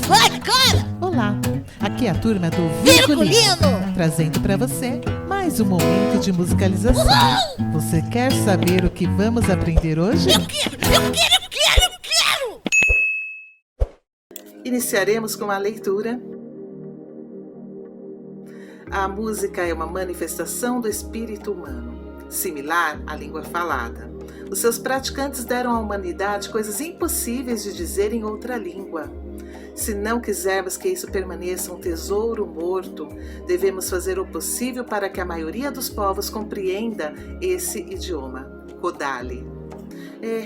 Ai, cara! Olá, aqui é a turma do Virgulino! Virgulino, trazendo para você mais um momento de musicalização. Uhul! Você quer saber o que vamos aprender hoje? Eu quero! Iniciaremos com a leitura. A música é uma manifestação do espírito humano, similar à língua falada. Os seus praticantes deram à humanidade coisas impossíveis de dizer em outra língua. Se não quisermos que isso permaneça um tesouro morto, devemos fazer o possível para que a maioria dos povos compreenda esse idioma. Kodali.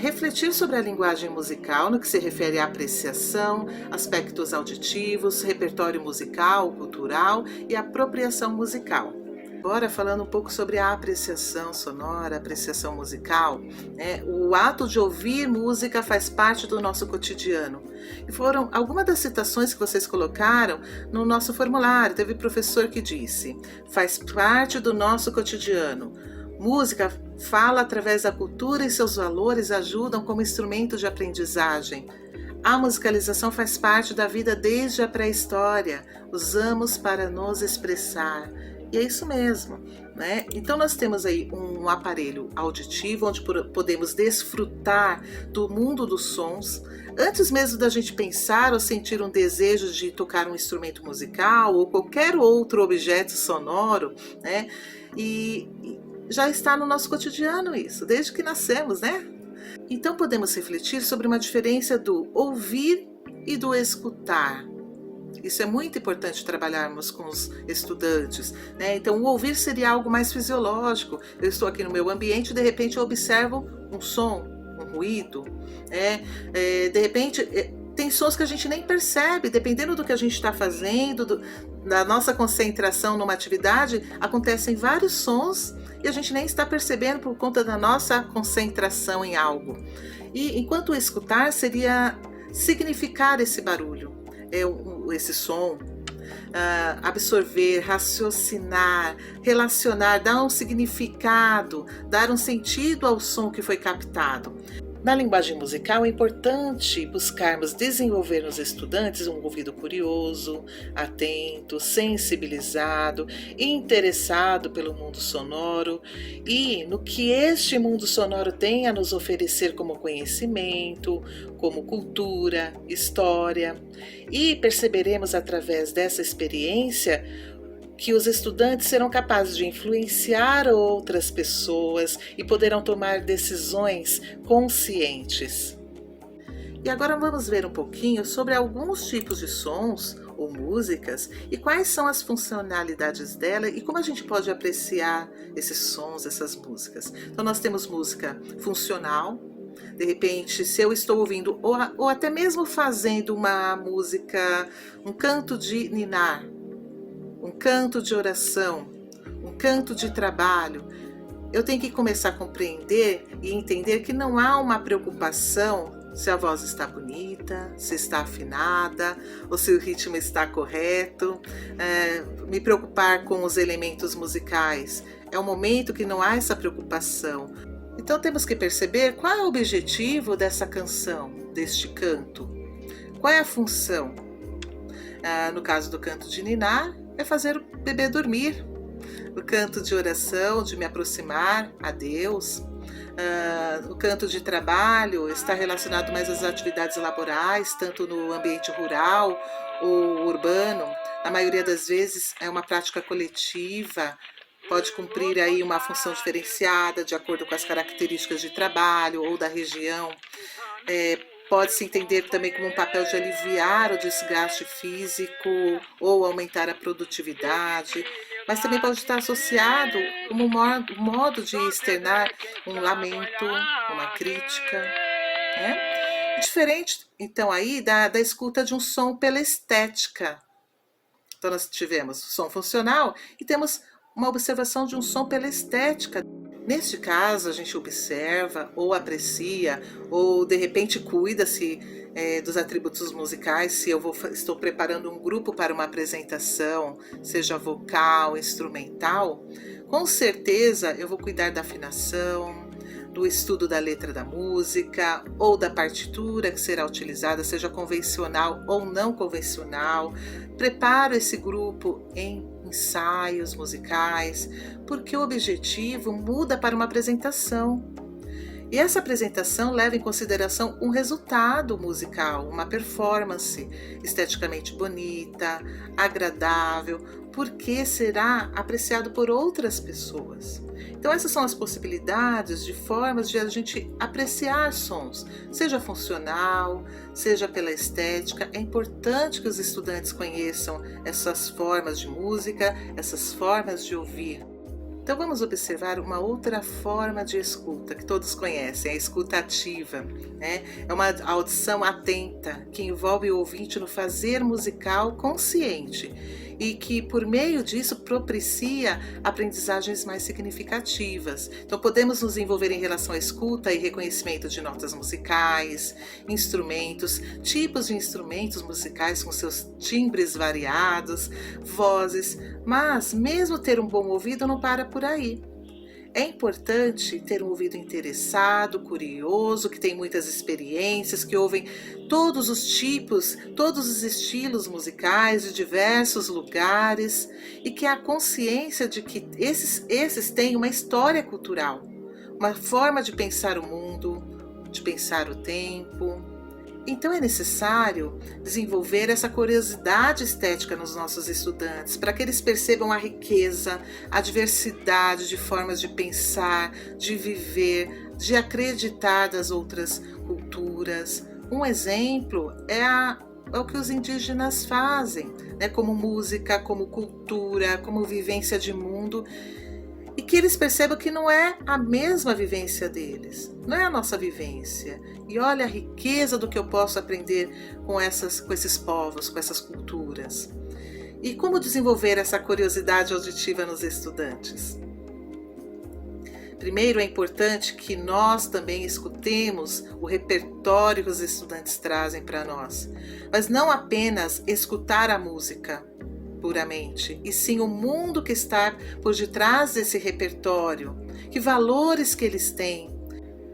Refletir sobre a linguagem musical no que se refere à apreciação, aspectos auditivos, repertório musical, cultural e apropriação musical. Agora, falando um pouco sobre a apreciação sonora, a apreciação musical, o ato de ouvir música faz parte do nosso cotidiano. E foram algumas das citações que vocês colocaram no nosso formulário. Teve professor que disse: faz parte do nosso cotidiano. Música fala através da cultura e seus valores ajudam como instrumento de aprendizagem. A musicalização faz parte da vida desde a pré-história. Usamos para nos expressar. E é isso mesmo, né? Então nós temos aí um aparelho auditivo onde podemos desfrutar do mundo dos sons. Antes mesmo da gente pensar ou sentir um desejo de tocar um instrumento musical ou qualquer outro objeto sonoro, né? E já está no nosso cotidiano isso, desde que nascemos, né? Então podemos refletir sobre uma diferença do ouvir e do escutar. Isso é muito importante trabalharmos com os estudantes, né? Então o ouvir seria algo mais fisiológico. Eu estou aqui no meu ambiente e de repente eu observo um som, um ruído. De repente tem sons que a gente nem percebe, dependendo do que a gente está fazendo, da nossa concentração numa atividade, acontecem vários sons e a gente nem está percebendo por conta da nossa concentração em algo. E enquanto escutar seria significar esse barulho, esse som, absorver, raciocinar, relacionar, dar um significado, dar um sentido ao som que foi captado. Na linguagem musical é importante buscarmos desenvolver nos estudantes um ouvido curioso, atento, sensibilizado, interessado pelo mundo sonoro e no que este mundo sonoro tem a nos oferecer como conhecimento, como cultura, história. E perceberemos através dessa experiência que os estudantes serão capazes de influenciar outras pessoas e poderão tomar decisões conscientes. E agora vamos ver um pouquinho sobre alguns tipos de sons ou músicas e quais são as funcionalidades dela e como a gente pode apreciar esses sons, essas músicas. Então nós temos música funcional. De repente, se eu estou ouvindo ou até mesmo fazendo uma música, um canto de ninar, um canto de oração, um canto de trabalho, eu tenho que começar a compreender e entender que não há uma preocupação se a voz está bonita, se está afinada, ou se o ritmo está correto, me preocupar com os elementos musicais. É um momento que não há essa preocupação. Então temos que perceber qual é o objetivo dessa canção, deste canto. Qual é a função? No caso do canto de ninar, é fazer o bebê dormir. O canto de oração, de me aproximar a Deus. O canto de trabalho está relacionado mais às atividades laborais, tanto no ambiente rural ou urbano. Na maioria das vezes é uma prática coletiva, pode cumprir aí uma função diferenciada de acordo com as características de trabalho ou da região. Pode-se entender também como um papel de aliviar o desgaste físico ou aumentar a produtividade, mas também pode estar associado como um modo de externar um lamento, uma crítica. Diferente, então, aí da escuta de um som pela estética. Então, nós tivemos som funcional e temos uma observação de um som pela estética. Neste caso, a gente observa ou aprecia ou de repente cuida-se dos atributos musicais. Se eu estou preparando um grupo para uma apresentação, seja vocal, instrumental, com certeza eu vou cuidar da afinação, do estudo da letra da música ou da partitura que será utilizada, seja convencional ou não convencional. Preparo esse grupo em ensaios musicais, porque o objetivo muda para uma apresentação. E essa apresentação leva em consideração um resultado musical, uma performance esteticamente bonita, agradável, porque será apreciado por outras pessoas. Então essas são as possibilidades de formas de a gente apreciar sons, seja funcional, seja pela estética. É importante que os estudantes conheçam essas formas de música, essas formas de ouvir. Então vamos observar uma outra forma de escuta que todos conhecem, a escuta ativa, né? É uma audição atenta que envolve o ouvinte no fazer musical consciente e que por meio disso propicia aprendizagens mais significativas. Então podemos nos envolver em relação à escuta e reconhecimento de notas musicais, instrumentos, tipos de instrumentos musicais com seus timbres variados, vozes, mas mesmo ter um bom ouvido não para por aí. É importante ter um ouvido interessado, curioso, que tem muitas experiências, que ouvem todos os tipos, todos os estilos musicais de diversos lugares e que há consciência de que esses têm uma história cultural, uma forma de pensar o mundo, de pensar o tempo. Então é necessário desenvolver essa curiosidade estética nos nossos estudantes, para que eles percebam a riqueza, a diversidade de formas de pensar, de viver, de acreditar das outras culturas. Um exemplo é o que os indígenas fazem, né? Como música, como cultura, como vivência de mundo. E que eles percebam que não é a mesma vivência deles, não é a nossa vivência. E olha a riqueza do que eu posso aprender com esses povos, com essas culturas. E como desenvolver essa curiosidade auditiva nos estudantes? Primeiro, é importante que nós também escutemos o repertório que os estudantes trazem para nós, mas não apenas escutar a música puramente, e sim o mundo que está por detrás desse repertório, que valores que eles têm.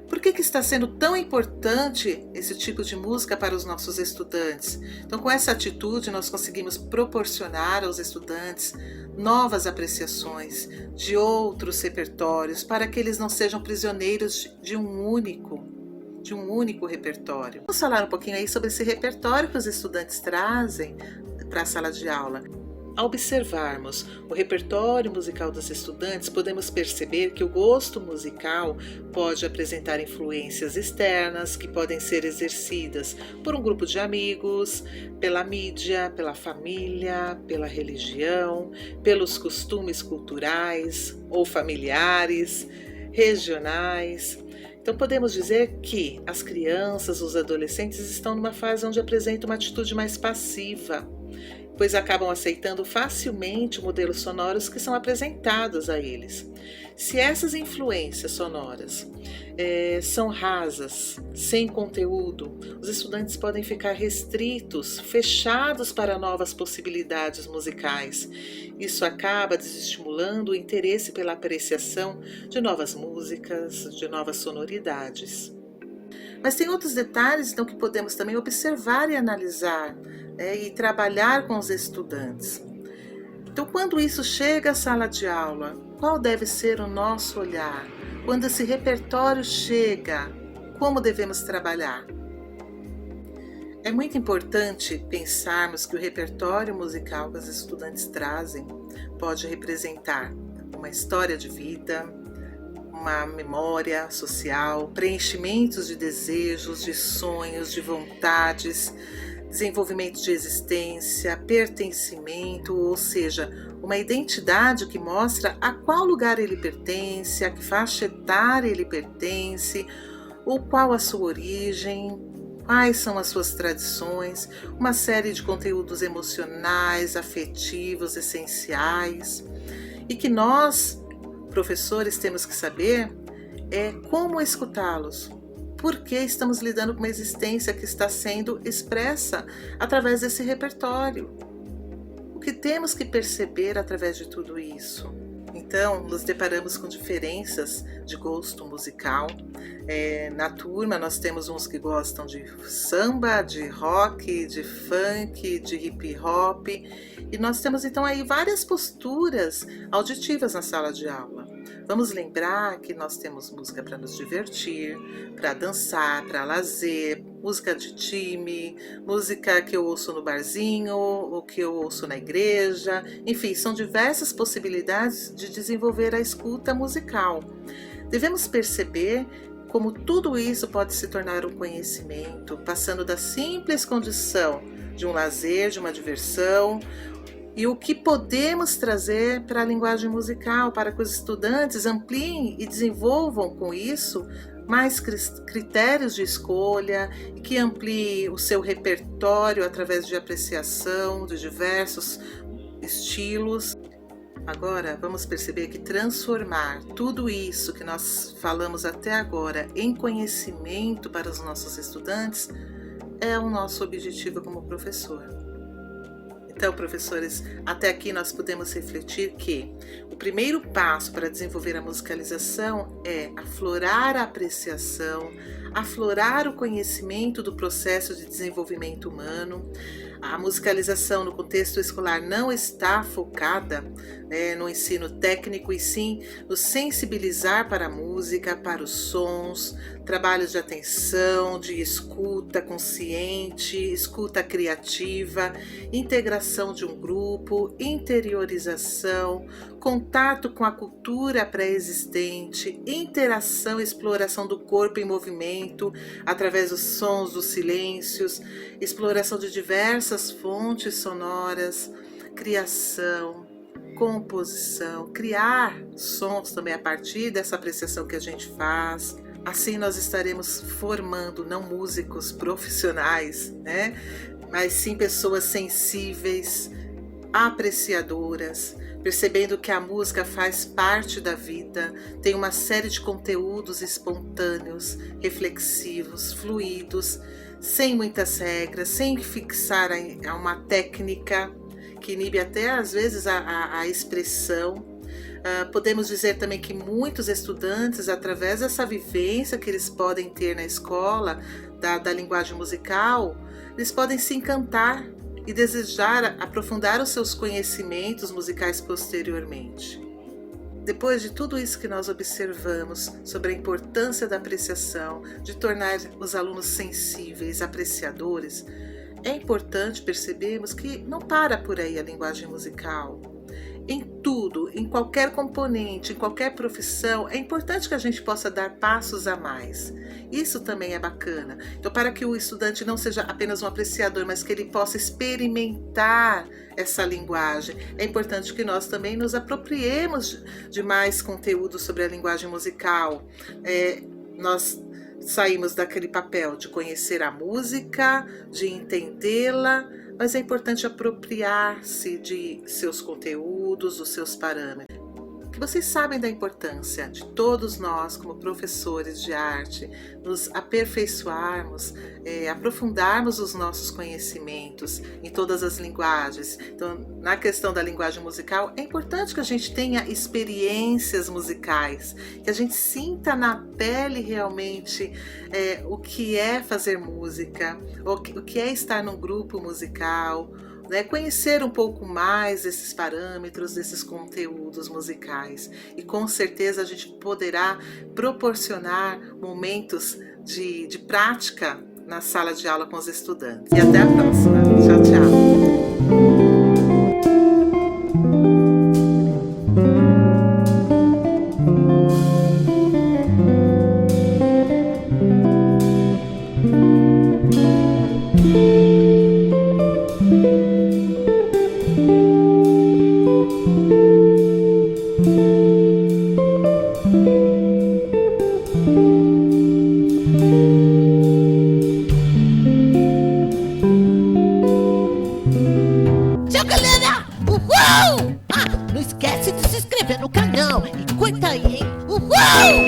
Por que está sendo tão importante esse tipo de música para os nossos estudantes? Então, com essa atitude, nós conseguimos proporcionar aos estudantes novas apreciações de outros repertórios, para que eles não sejam prisioneiros de um único repertório. Vamos falar um pouquinho aí sobre esse repertório que os estudantes trazem para a sala de aula. Ao observarmos o repertório musical dos estudantes, podemos perceber que o gosto musical pode apresentar influências externas que podem ser exercidas por um grupo de amigos, pela mídia, pela família, pela religião, pelos costumes culturais ou familiares, regionais. Então podemos dizer que as crianças, os adolescentes estão numa fase onde apresentam uma atitude mais passiva, pois acabam aceitando facilmente modelos sonoros que são apresentados a eles. Se essas influências sonoras são rasas, sem conteúdo, os estudantes podem ficar restritos, fechados para novas possibilidades musicais. Isso acaba desestimulando o interesse pela apreciação de novas músicas, de novas sonoridades. Mas tem outros detalhes então, que podemos também observar e analisar, e trabalhar com os estudantes. Então, quando isso chega à sala de aula, qual deve ser o nosso olhar? Quando esse repertório chega, como devemos trabalhar? É muito importante pensarmos que o repertório musical que os estudantes trazem pode representar uma história de vida, uma memória social, preenchimentos de desejos, de sonhos, de vontades, desenvolvimento de existência, pertencimento, ou seja, uma identidade que mostra a qual lugar ele pertence, a que faixa etária ele pertence, ou qual a sua origem, quais são as suas tradições, uma série de conteúdos emocionais, afetivos, essenciais, e que nós, professores, temos que saber como escutá-los. Por que estamos lidando com uma existência que está sendo expressa através desse repertório? O que temos que perceber através de tudo isso? Então, nos deparamos com diferenças de gosto musical. Na turma, nós temos uns que gostam de samba, de rock, de funk, de hip hop, e nós temos então aí várias posturas auditivas na sala de aula. Vamos lembrar que nós temos música para nos divertir, para dançar, para lazer, música de time, música que eu ouço no barzinho, ou que eu ouço na igreja. Enfim, são diversas possibilidades de desenvolver a escuta musical. Devemos perceber como tudo isso pode se tornar um conhecimento, passando da simples condição de um lazer, de uma diversão, e o que podemos trazer para a linguagem musical, para que os estudantes ampliem e desenvolvam com isso mais critérios de escolha e que ampliem o seu repertório através de apreciação de diversos estilos. Agora, vamos perceber que transformar tudo isso que nós falamos até agora em conhecimento para os nossos estudantes é o nosso objetivo como professor. Então, professores, até aqui nós podemos refletir que o primeiro passo para desenvolver a musicalização é aflorar a apreciação, aflorar o conhecimento do processo de desenvolvimento humano. A musicalização no contexto escolar não está focada no ensino técnico, e sim no sensibilizar para a música, para os sons, trabalhos de atenção, de escuta consciente, escuta criativa, integração de um grupo, interiorização, contato com a cultura pré-existente, interação e exploração do corpo em movimento através dos sons, dos silêncios, exploração de diversas fontes sonoras, criação, composição, criar sons também a partir dessa apreciação que a gente faz. Assim nós estaremos formando não músicos profissionais, mas sim pessoas sensíveis, apreciadoras, percebendo que a música faz parte da vida, tem uma série de conteúdos espontâneos, reflexivos, fluidos, sem muitas regras, sem fixar a uma técnica que inibe até às vezes a expressão. Podemos dizer também que muitos estudantes, através dessa vivência que eles podem ter na escola, da linguagem musical, eles podem se encantar e desejar aprofundar os seus conhecimentos musicais posteriormente. Depois de tudo isso que nós observamos sobre a importância da apreciação, de tornar os alunos sensíveis, apreciadores, é importante percebermos que não para por aí a linguagem musical. Em tudo, em qualquer componente, em qualquer profissão, é importante que a gente possa dar passos a mais. Isso também é bacana. Então, para que o estudante não seja apenas um apreciador, mas que ele possa experimentar essa linguagem, é importante que nós também nos apropriemos de mais conteúdo sobre a linguagem musical. Nós saímos daquele papel de conhecer a música, de entendê-la, mas é importante apropriar-se de seus conteúdos, dos seus parâmetros. Que vocês sabem da importância de todos nós, como professores de arte, nos aperfeiçoarmos, aprofundarmos os nossos conhecimentos em todas as linguagens. Então, na questão da linguagem musical, é importante que a gente tenha experiências musicais, que a gente sinta na pele realmente o que é fazer música, o que é estar num grupo musical, conhecer um pouco mais desses parâmetros, desses conteúdos musicais, e com certeza a gente poderá proporcionar momentos de prática na sala de aula com os estudantes. E até a próxima. Tchau, tchau. Tchau, galera! Uhul! Não esquece de se inscrever no canal e curta aí, hein? Uhul!